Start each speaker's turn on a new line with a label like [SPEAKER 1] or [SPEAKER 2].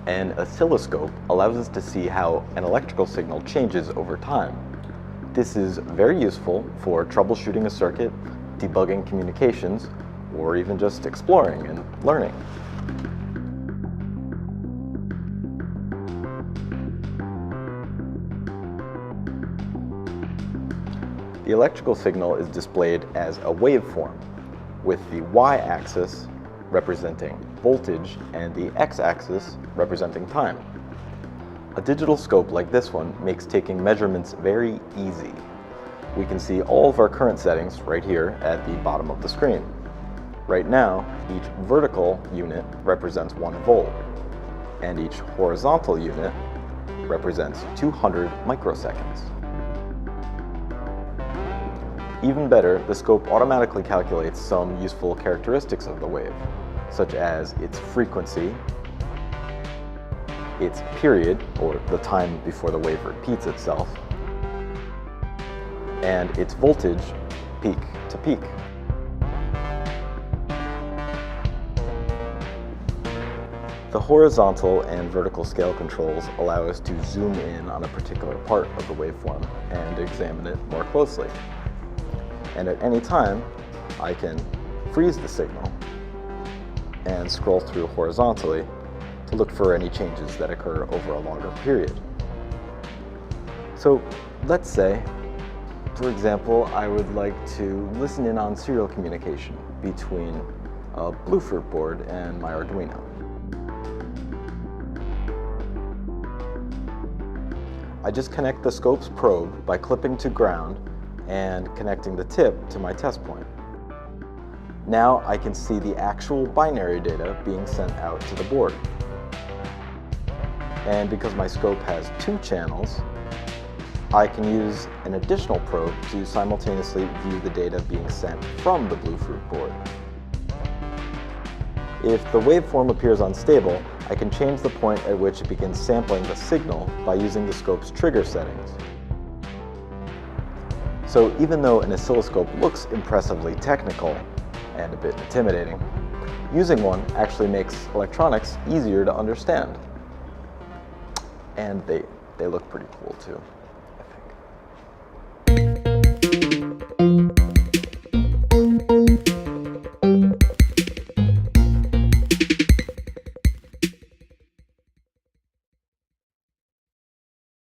[SPEAKER 1] An oscilloscope allows us to see how an electrical signal changes over time. This is very useful for troubleshooting a circuit, debugging communications, or even just exploring and learning. The electrical signal is displayed as a waveform, with the y-axis representing voltage and the x-axis representing time. A digital scope like this one makes taking measurements very easy. We can see all of our current settings right here at the bottom of the screen. Right now, each vertical unit represents 1 volt, and each horizontal unit represents 200 microseconds. Even better, the scope automatically calculates some useful characteristics of the wave, such as its frequency, its period, or the time before the wave repeats itself, and its voltage, peak to peak. The horizontal and vertical scale controls allow us to zoom in on a particular part of the waveform and examine it more closely. And at any time, I can freeze the signal and scroll through horizontally to look for any changes that occur over a longer period. So let's say, for example, I would like to listen in on serial communication between a Bluefruit board and my Arduino. I just connect the scope's probe by clipping to ground and connecting the tip to my test point. Now I can see the actual binary data being sent out to the board. And because my scope has 2 channels, I can use an additional probe to simultaneously view the data being sent from the Bluefruit board. If the waveform appears unstable, I can change the point at which it begins sampling the signal by using the scope's trigger settings. So even though an oscilloscope looks impressively technical and a bit intimidating, using one actually makes electronics easier to understand. And they look pretty cool too.